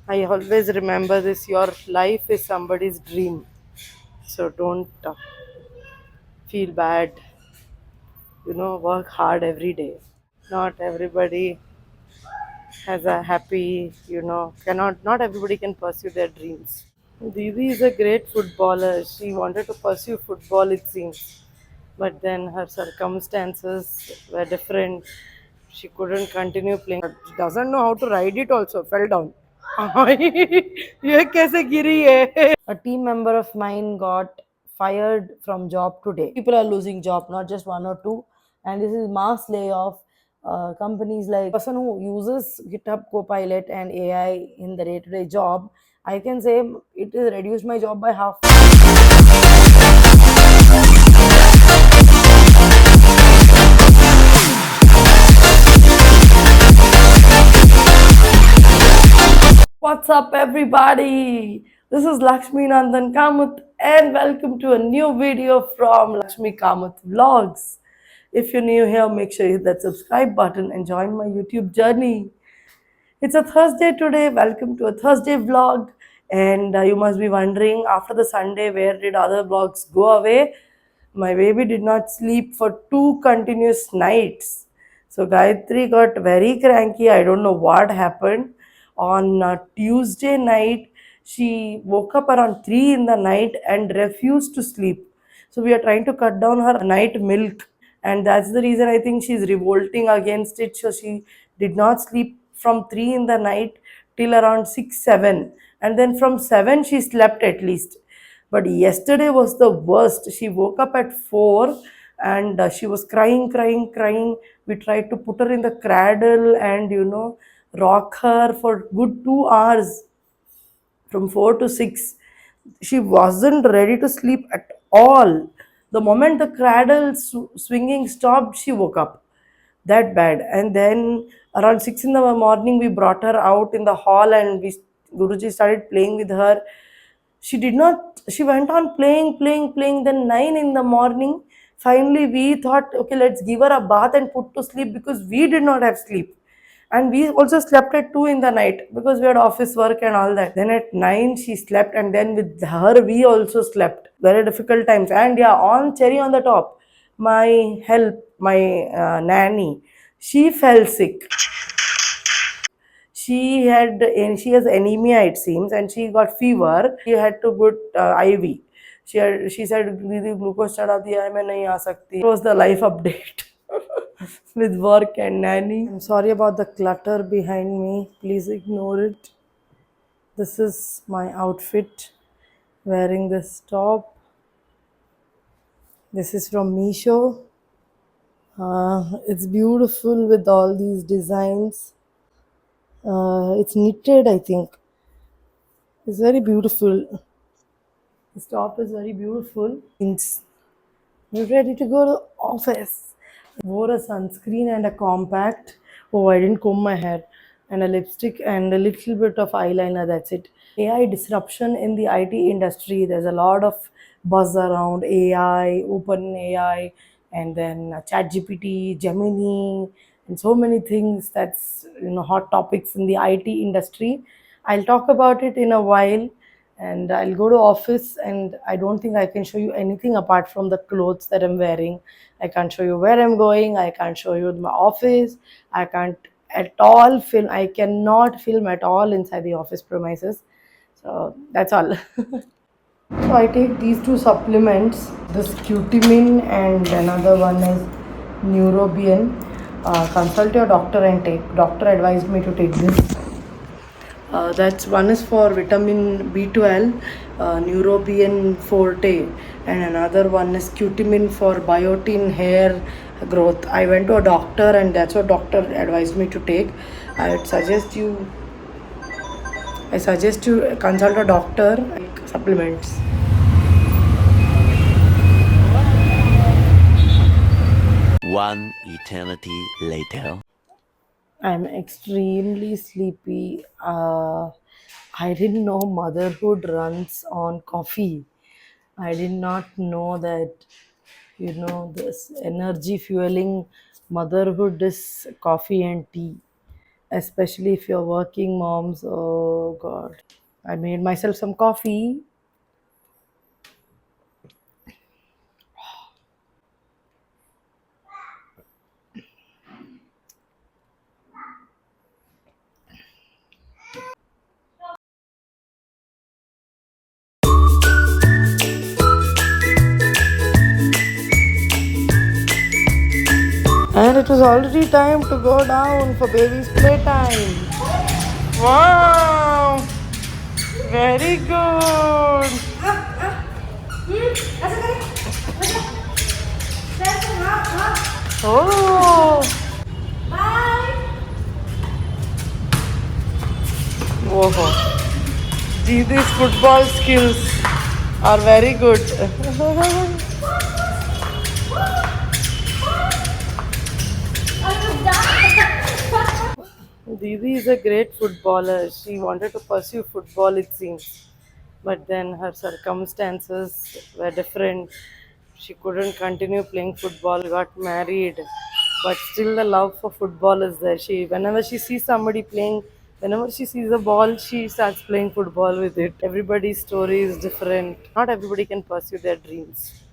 I always remember this, your life is somebody's dream. So don't feel bad, work hard every day. Not everybody has a happy, not everybody can pursue their dreams. Didi is a great footballer. She wanted to pursue football, it seems. But then her circumstances were different. She couldn't continue playing. But she doesn't know how to ride it also. Fell down. ये कैसे गिरी है? A team member of mine got fired from job today. People are losing job, not just one or two. And this is mass layoff. Companies like person who uses GitHub Copilot and AI in the day-to-day job, I can say it has reduced my job by half. What's up, everybody? This is Lakshmi Nandan Kamath, and welcome to a new video from Lakshmi Kamath Vlogs. If you're new here, make sure you hit that subscribe button and join my YouTube journey. It's a Thursday today. Welcome to a Thursday vlog. And you must be wondering, after the Sunday, where did other vlogs go away? My baby did not sleep for 2 continuous nights. So Gayatri got very cranky. I don't know what happened. On Tuesday night, she woke up around 3 in the night and refused to sleep. So we are trying to cut down her night milk, and that's the reason I think she's revolting against it. So she did not sleep from 3 in the night till around 6 7, and then from 7 she slept at least. But yesterday was the worst. She woke up at 4 and she was crying. We tried to put her in the cradle and rock her for good 2 hours from 4 to 6. She wasn't ready to sleep at all. The moment the cradle swinging stopped, she woke up. That bad. And then around 6 in the morning, we brought her out in the hall and Guruji started playing with her. She did not, she went on playing. Then 9 in the morning, finally, we thought, okay, let's give her a bath and put to sleep because we did not have sleep. And we also slept at 2 in the night because we had office work and all that. Then at 9 she slept, and then with her we also slept. Very difficult times. And yeah, on cherry on the top, my nanny, she fell sick. She has anemia, it seems, and she got fever. She had to put IV. She said दीदी glucose चढ़ा दिया है, मैं नहीं आ सकती. It was the life update with work and nanny. I'm sorry about the clutter behind me. Please ignore it. This is my outfit. Wearing this top. This is from Meesho. It's beautiful with all these designs. It's knitted, I think. It's very beautiful. This top is very beautiful. Means you're ready to go to office. Wore a sunscreen and a compact. Oh, I didn't comb my hair. And a lipstick and a little bit of eyeliner. That's it. AI disruption in the IT industry. There's a lot of buzz around AI, Open AI, and then ChatGPT, Gemini, and so many things. That's hot topics in the IT industry. I'll talk about it in a while, and I'll go to office, and I don't think I can show you anything apart from the clothes that I'm wearing. I can't show you where I'm going. I can't show you my office. I can't at all film. I cannot film at all inside the office premises. So that's all. So I take these two supplements, this Cutimin and another one is Neurobian. Consult your doctor and take. Doctor advised me to take this. That's one is for vitamin B12, Neurobian Forte, and another one is Cutimin for biotin hair growth. I went to a doctor, and that's what doctor advised me to take. I would suggest you. I suggest you consult a doctor. Take supplements. One eternity later. I'm extremely sleepy. I didn't know motherhood runs on coffee. I did not know that, this energy fueling motherhood is coffee and tea. especially if you're working moms. Oh God. I made myself some coffee. And it was already time to go down for baby's playtime. Wow! Very good. Oh! Whoa. These football skills are very good. Didi is a great footballer. She wanted to pursue football, it seems. But then her circumstances were different. She couldn't continue playing football, got married. But still, the love for football is there. Whenever she sees somebody playing, whenever she sees a ball, she starts playing football with it. Everybody's story is different. Not everybody can pursue their dreams.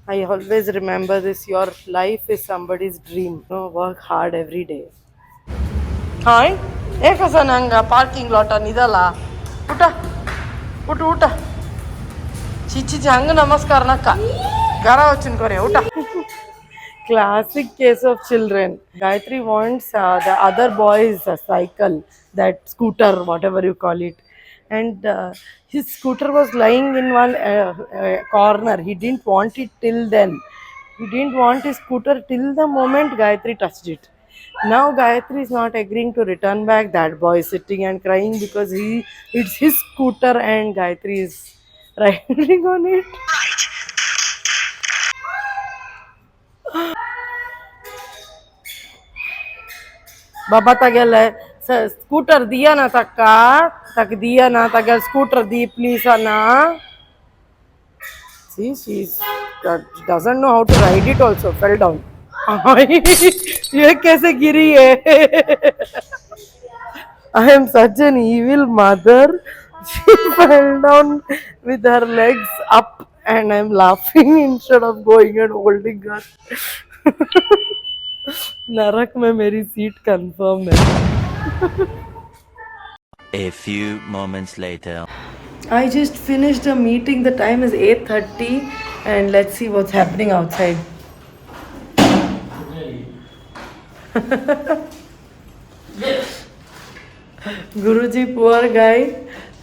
I always remember this, your life is somebody's dream. Work hard every day. Hi. Ekasananga parking lot anidala. Uta. Uta uta. Chichi hang namaskar naka. Gara vachin kore uta. Classic case of children. Gayatri wants the other boys a cycle, that scooter, whatever you call it. And his scooter was lying in one corner. He didn't want it till then. He didn't want his scooter till the moment Gayatri touched it. Now Gayatri is not agreeing to return back. That boy is sitting and crying because it's his scooter and Gayatri is riding on it. बाबा तगेल scooter दिया ना तक्का तक दिया ना तगेल scooter दी प्लीज ना see she's doesn't know how to ride it also fell down ये कैसे गिरी है I am such an evil mother. She fell down with her legs up and I'm laughing instead of going and holding her. नरक में मेरी seat confirm है. A few moments later. I just finished a meeting. The time is 8:30 and let's see what's happening outside. Guruji, poor guy,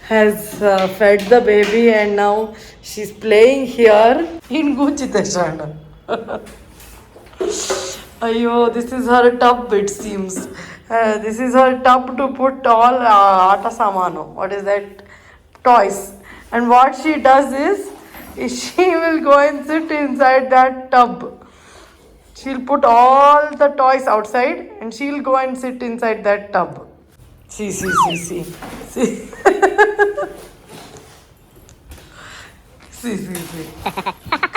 has fed the baby and now she's playing here in Guchiteshana. Ayo, this is her tub, it seems. This is her tub to put all aata samano. What is that? Toys. And what she does is she will go and sit inside that tub. She'll put all the toys outside and she'll go and sit inside that tub. See, see, see, see. See. See, see, see.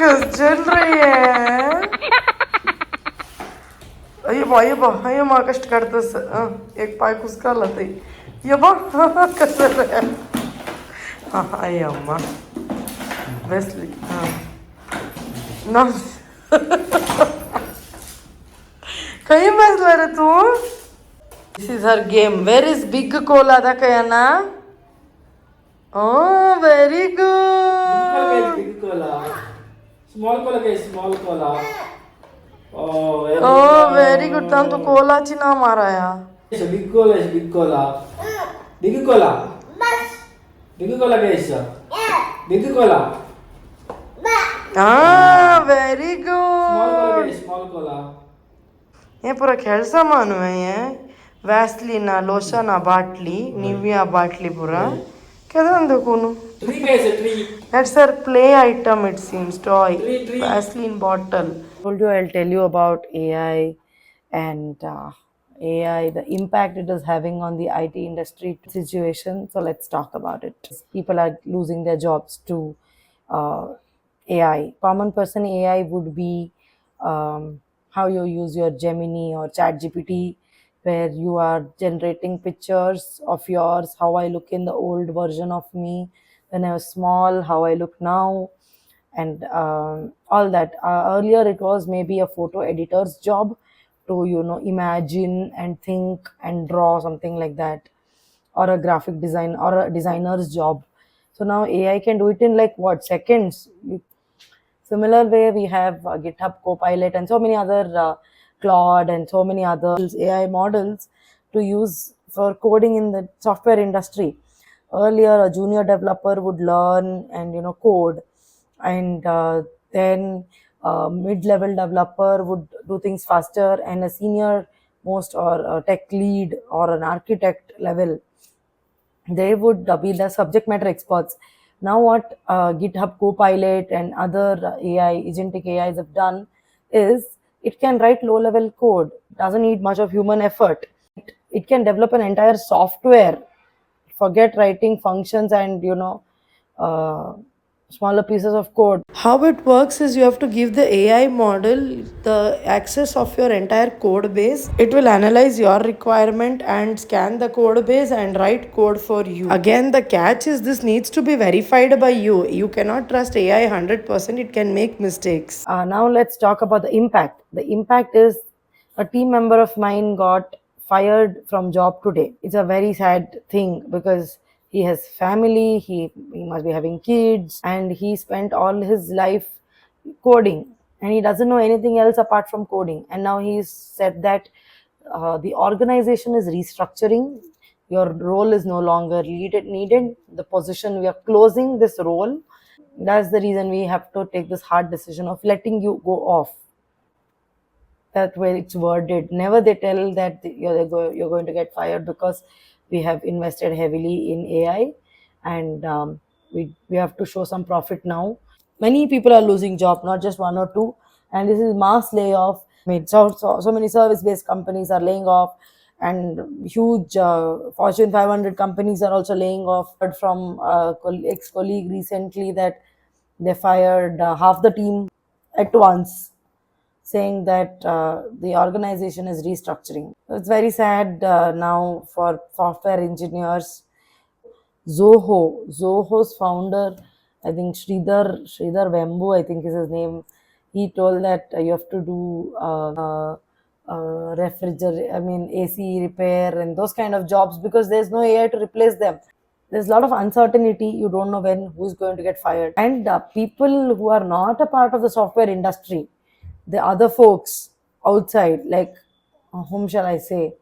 Cause चल रही है. अयो बा कष्ट करतस एक पाय कुसकाला ते ये बा कसं आहे आई अम्मा बेस्टली ना काही बसला रे तू this is her game where is big कोला दाखया Oh, very good. Big cola. Small cola guys, small cola. Oh, very good. तान तो कोला ची ना मारा या. Big cola is big cola. Big cola. Big cola guys. Big cola. Ah, very Small cola good. guys, small cola. ये पूरा खेळ सामान है ये. वैसलीना लोशना बाटली निविया बाटली पूरा. क्या देखो नु. Three guys, three. That's her play item, it seems. Toy. Three. Vaseline bottle. Told you I'll tell you about AI and AI, the impact it is having on the IT industry situation. So let's talk about it. People are losing their jobs to AI. Common person AI would be how you use your Gemini or ChatGPT where you are generating pictures of yours, how I look in the old version of me when I was small, how I look now, and all that. Earlier, it was maybe a photo editor's job to, imagine and think and draw something like that, or a graphic design or a designer's job. So now AI can do it in like what, seconds. Similar way, we have GitHub Copilot and so many other Claude and so many other AI models to use for coding in the software industry. Earlier, a junior developer would learn and code, and then a mid-level developer would do things faster, and a senior most or a tech lead or an architect level, they would be the subject matter experts. Now, what GitHub Copilot and other AI, agentic AIs have done is it can write low level code, doesn't need much of human effort. It can develop an entire software, forget writing functions and uh, smaller pieces of code. How it works is you have to give the AI model the access of your entire code base. It will analyze your requirement and scan the code base and write code for you. Again, the catch is this needs to be verified by you. You cannot trust AI 100%, it can make mistakes. Now, let's talk about the impact. The impact is a team member of mine got fired from job today. It's a very sad thing because he has family, he must be having kids, and he spent all his life coding, and he doesn't know anything else apart from coding. And now he's said that the organization is restructuring, your role is no longer needed, the position, we are closing this role. That's the reason we have to take this hard decision of letting you go off. That way it's worded. Never they tell that you're going to get fired, because we have invested heavily in AI, and we have to show some profit now. Many people are losing job, not just one or two, and this is mass layoff. I mean, so many service based companies are laying off, and huge Fortune 500 companies are also laying off. Heard from ex colleague recently that they fired half the team at once, saying that the organization is restructuring. It's very sad now for software engineers. Zoho's founder, I think Sridhar Vembu, I think is his name. He told that you have to do AC repair and those kind of jobs, because there's no AI to replace them. There's a lot of uncertainty. You don't know when who's going to get fired, and people who are not a part of the software industry, the other folks outside, like whom shall I say,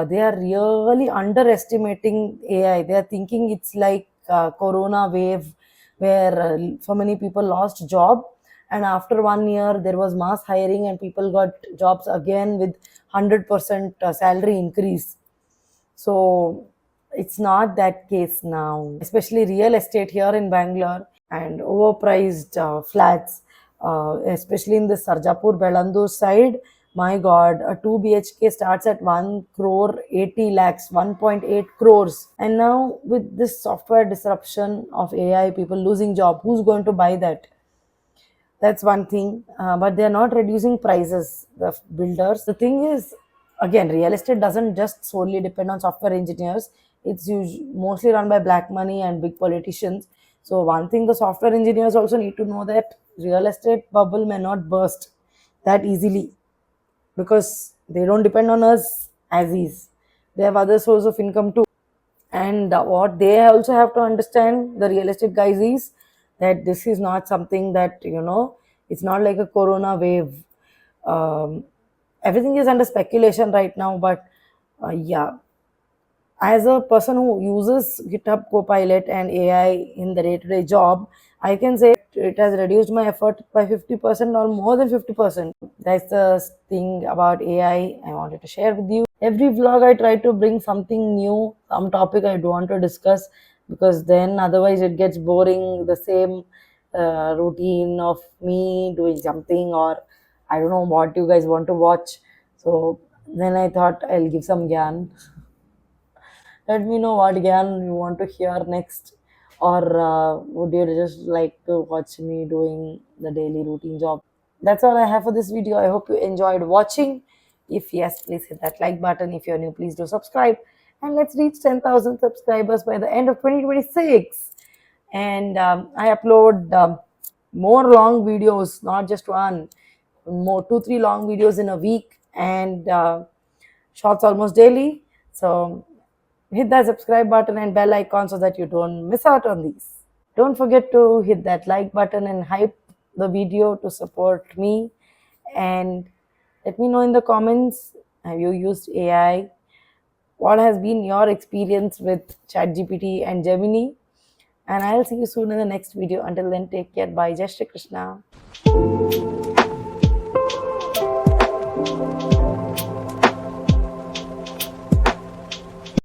they are really underestimating AI. They are thinking it's like corona wave, where so many people lost job, and after 1 year there was mass hiring and people got jobs again with 100% salary increase. So it's not that case now, especially real estate here in Bangalore and overpriced flats, especially in the Sarjapur Belandur side. My God, a 2 BHK starts at 1 crore 80 lakhs, 1.8 crores. And now, with this software disruption of AI, people losing job, who's going to buy that? That's one thing. But they are not reducing prices, the builders. The thing is, again, real estate doesn't just solely depend on software engineers. It's mostly run by black money and big politicians. So one thing the software engineers also need to know, that real estate bubble may not burst that easily, because they don't depend on us as is. They have other source of income too. And what they also have to understand, the real estate guys, is that this is not something that, it's not like a corona wave. um, Everything is under speculation right now, but yeah, as a person who uses GitHub Copilot and AI in the day-to-day job, I can say it has reduced my effort by 50% or more than 50%. That's the thing about AI I wanted to share with you. Every vlog I try to bring something new, some topic I don't want to discuss, because then otherwise it gets boring, the same routine of me doing something, or I don't know what you guys want to watch. So then I thought I'll give some gyan. Let me know what gyan you want to hear next, or would you just like to watch me doing the daily routine job? That's all I have for this video. I hope you enjoyed watching. If yes, please hit that like button. If you're new, please do subscribe. And let's reach 10,000 subscribers by the end of 2026. And I upload more long videos, not just one, more 2 3 long videos in a week, and shorts almost daily. So hit that subscribe button and bell icon so that you don't miss out on these. Don't forget to hit that like button and hype the video to support me. And let me know in the comments, have you used AI? What has been your experience with ChatGPT and Gemini? And I'll see you soon in the next video. Until then, take care. Bye. Jai Shri Krishna.